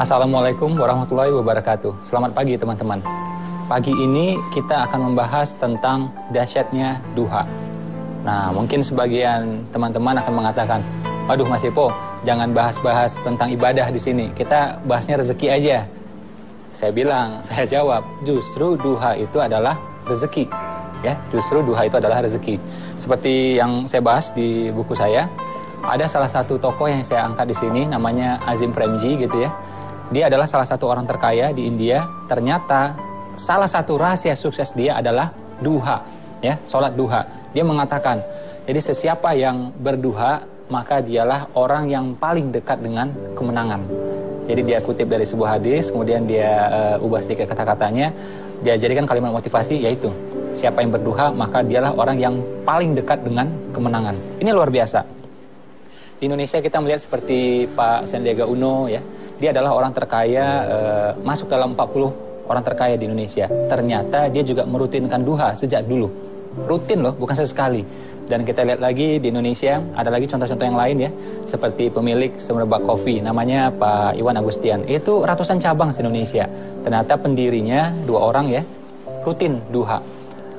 Assalamualaikum warahmatullahi wabarakatuh. Selamat pagi teman-teman. Pagi ini kita akan membahas tentang dahsyatnya duha. Nah, mungkin sebagian teman-teman akan mengatakan, waduh Mas Ipo, jangan bahas-bahas tentang ibadah di sini. Kita bahasnya rezeki aja. Saya jawab, justru duha itu adalah rezeki. Ya, justru duha itu adalah rezeki. Seperti yang saya bahas di buku saya, ada salah satu tokoh yang saya angkat di sini, namanya Azim Premji gitu ya. Dia adalah salah satu orang terkaya di India. Ternyata salah satu rahasia sukses dia adalah duha, ya, sholat duha. Dia mengatakan, jadi sesiapa yang berduha, maka dialah orang yang paling dekat dengan kemenangan. Jadi dia kutip dari sebuah hadis, kemudian dia ubah sedikit kata-katanya, dia jadikan kalimat motivasi, yaitu siapa yang berduha, maka dialah orang yang paling dekat dengan kemenangan. Ini luar biasa. Di Indonesia kita melihat seperti Pak Sandiaga Uno, ya. Dia adalah orang terkaya, masuk dalam 40 orang terkaya di Indonesia. Ternyata dia juga merutinkan duha sejak dulu. Rutin loh, bukan sesekali. Dan kita lihat lagi di Indonesia, ada lagi contoh-contoh yang lain ya. Seperti pemilik Semerbak Coffee, namanya Pak Iwan Agustian. Itu ratusan cabang di Indonesia. Ternyata pendirinya 2 orang ya, rutin duha.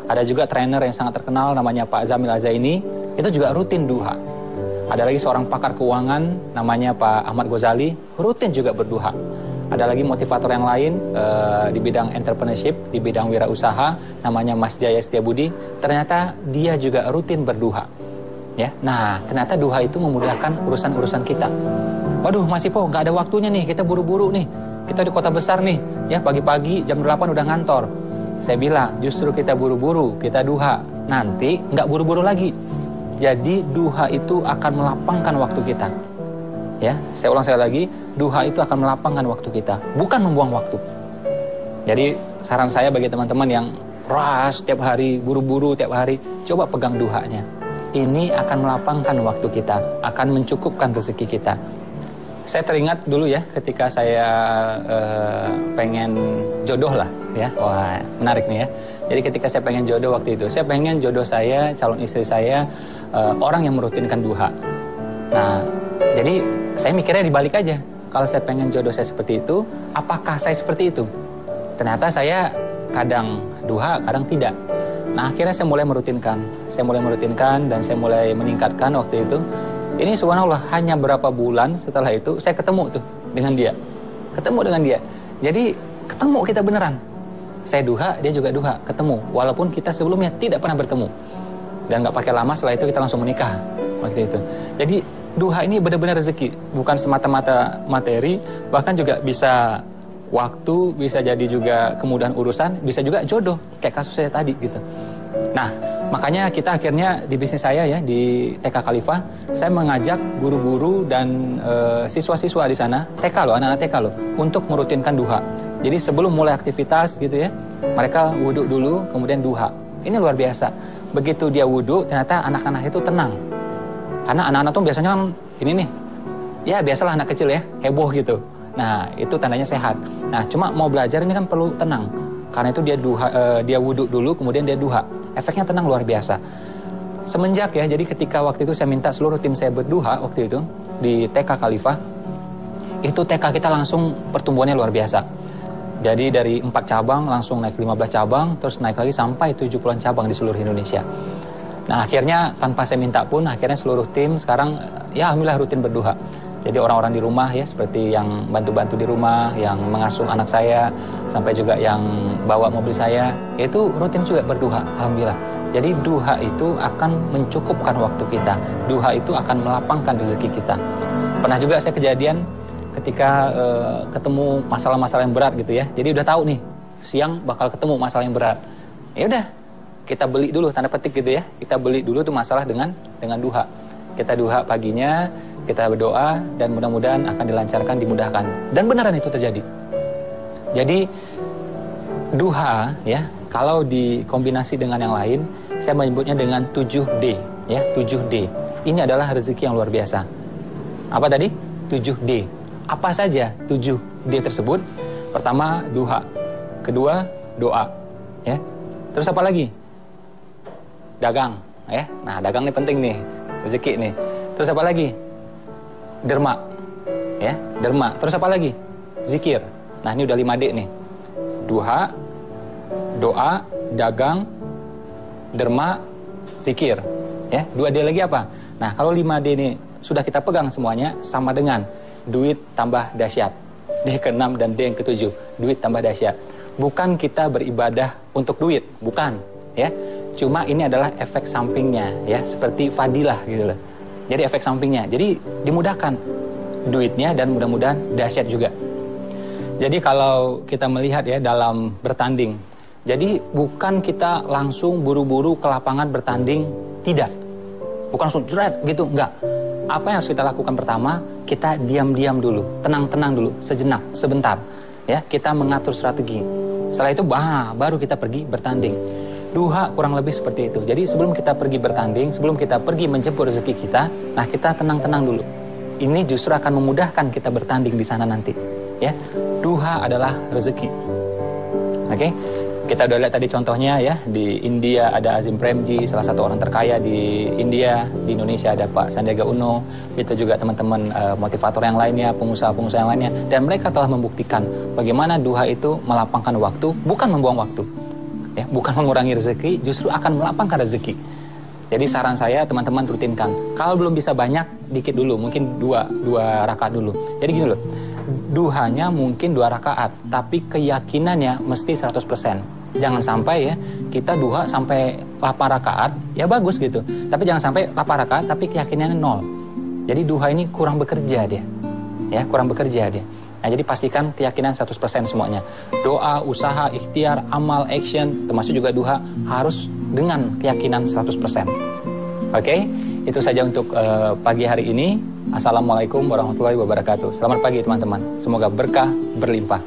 Ada juga trainer yang sangat terkenal, namanya Pak Zamil Azaini. Itu juga rutin duha. Ada lagi seorang pakar keuangan, namanya Pak Ahmad Ghazali, rutin juga berduha. Ada lagi motivator yang lain di bidang entrepreneurship, di bidang wirausaha, namanya Mas Jaya Setiabudi. Ternyata dia juga rutin berduha. Ya, nah ternyata duha itu memudahkan urusan-urusan kita. Waduh Mas Ipo, nggak ada waktunya nih, kita buru-buru nih. Kita di kota besar nih, ya pagi-pagi jam 8 udah ngantor. Saya bilang, justru kita buru-buru, kita duha. Nanti nggak buru-buru lagi. Jadi duha itu akan melapangkan waktu kita. Ya, saya ulang sekali lagi, duha itu akan melapangkan waktu kita, bukan membuang waktu. Jadi saran saya bagi teman-teman yang rush tiap hari, buru-buru tiap hari, coba pegang duhanya. Ini akan melapangkan waktu kita, akan mencukupkan rezeki kita. Saya teringat dulu ya, ketika saya pengen jodoh lah, ya, wah menarik nih ya. Jadi ketika saya pengen jodoh waktu itu, saya pengen jodoh saya, calon istri saya, orang yang merutinkan duha. Nah, jadi saya mikirnya dibalik aja. Kalau saya pengen jodoh saya seperti itu, apakah saya seperti itu? Ternyata saya kadang duha, kadang tidak. Nah, akhirnya saya mulai merutinkan. Saya mulai merutinkan dan saya mulai meningkatkan waktu itu. Ini subhanallah, hanya berapa bulan setelah itu, saya ketemu tuh dengan dia. Ketemu dengan dia. Jadi, ketemu kita beneran. Saya duha, dia juga duha, ketemu. Walaupun kita sebelumnya tidak pernah bertemu. Dan gak pakai lama setelah itu kita langsung menikah waktu itu. Jadi duha ini benar-benar rezeki, bukan semata-mata materi, bahkan juga bisa waktu, bisa jadi juga kemudahan urusan, bisa juga jodoh, kayak kasus saya tadi gitu. Nah, makanya kita akhirnya di bisnis saya ya, di TK Khalifah, saya mengajak guru-guru dan siswa-siswa di sana, TK loh, anak-anak TK loh, untuk merutinkan duha. Jadi sebelum mulai aktivitas gitu ya, mereka wudhu dulu, kemudian duha. Ini luar biasa. Begitu dia wudhu, ternyata anak-anak itu tenang. Karena anak-anak tuh biasanya kan ini nih, ya biasalah anak kecil ya, heboh gitu. Nah, itu tandanya sehat. Nah, cuma mau belajar ini kan perlu tenang. Karena itu dia wudhu dulu, kemudian dia duha. Efeknya tenang luar biasa. Semenjak ya, jadi ketika waktu itu saya minta seluruh tim saya berduha waktu itu di TK Khalifah, itu TK kita langsung pertumbuhannya luar biasa. Jadi dari 4 cabang langsung naik 15 cabang, terus naik lagi sampai 70-an cabang di seluruh Indonesia. Nah akhirnya tanpa saya minta pun, akhirnya seluruh tim sekarang ya alhamdulillah rutin berduha. Jadi orang-orang di rumah ya, seperti yang bantu-bantu di rumah, yang mengasuh anak saya, sampai juga yang bawa mobil saya, itu rutin juga berduha, alhamdulillah. Jadi duha itu akan mencukupkan waktu kita. Duha itu akan melapangkan rezeki kita. Pernah juga saya kejadian ketika ketemu masalah-masalah yang berat gitu ya. Jadi udah tahu nih, siang bakal ketemu masalah yang berat. Ya udah, kita beli dulu, tanda petik gitu ya. Kita beli dulu tuh masalah dengan duha. Kita duha paginya, kita berdoa, dan mudah-mudahan akan dilancarkan, dimudahkan. Dan beneran itu terjadi. Jadi duha ya, kalau dikombinasi dengan yang lain, saya menyebutnya dengan 7D ya, 7D. Ini adalah rezeki yang luar biasa. Apa tadi? 7D. Apa saja 7D tersebut? Pertama, duha. Kedua, doa. Ya. Terus apa lagi? Dagang. Ya. Nah, dagang ini penting nih. Rezeki nih. Terus apa lagi? Derma. Ya, derma. Terus apa lagi? zikir. Nah, ini udah 5D nih. Duha, doa, dagang, derma, zikir. Ya, 2D lagi apa? Nah, kalau 5D ini sudah kita pegang semuanya, sama dengan duit tambah dahsyat. D ke-6 dan D yang ke-7, duit tambah dahsyat. Bukan kita beribadah untuk duit, bukan, ya. Cuma ini adalah efek sampingnya, ya, seperti fadilah gitu loh. Jadi efek sampingnya. Jadi dimudahkan duitnya dan mudah-mudahan dahsyat juga. Jadi kalau kita melihat ya dalam bertanding, jadi bukan kita langsung buru-buru ke lapangan bertanding, tidak. Bukan langsung jeret gitu, enggak. Apa yang harus kita lakukan pertama? Kita diam-diam dulu, tenang-tenang dulu, sejenak, sebentar. Ya, kita mengatur strategi. Setelah itu baru kita pergi bertanding. Duha kurang lebih seperti itu. Jadi sebelum kita pergi bertanding, sebelum kita pergi menjemput rezeki kita, nah kita tenang-tenang dulu. Ini justru akan memudahkan kita bertanding di sana nanti. Ya, duha adalah rezeki. Oke? Kita udah lihat tadi contohnya ya, di India ada Azim Premji, salah satu orang terkaya di India. Di Indonesia ada Pak Sandiaga Uno, itu juga teman-teman motivator yang lainnya, pengusaha-pengusaha yang lainnya. Dan mereka telah membuktikan bagaimana duha itu melapangkan waktu, bukan membuang waktu. Ya, bukan mengurangi rezeki, justru akan melapangkan rezeki. Jadi saran saya teman-teman rutinkan. Kalau belum bisa banyak, dikit dulu, mungkin dua rakaat dulu. Jadi gini loh, duhanya mungkin 2 rakaat, tapi keyakinannya mesti 100%. Jangan sampai ya, kita duha sampai 8 rakaat, ya bagus gitu. Tapi jangan sampai 8 rakaat, tapi keyakinannya 0. Jadi duha ini kurang bekerja dia. Ya, kurang bekerja dia. Nah, jadi pastikan keyakinan 100% semuanya. Doa, usaha, ikhtiar, amal, action, termasuk juga duha, harus dengan keyakinan 100%. Oke? Itu saja untuk pagi hari ini. Assalamualaikum warahmatullahi wabarakatuh. Selamat pagi teman-teman. Semoga berkah berlimpah.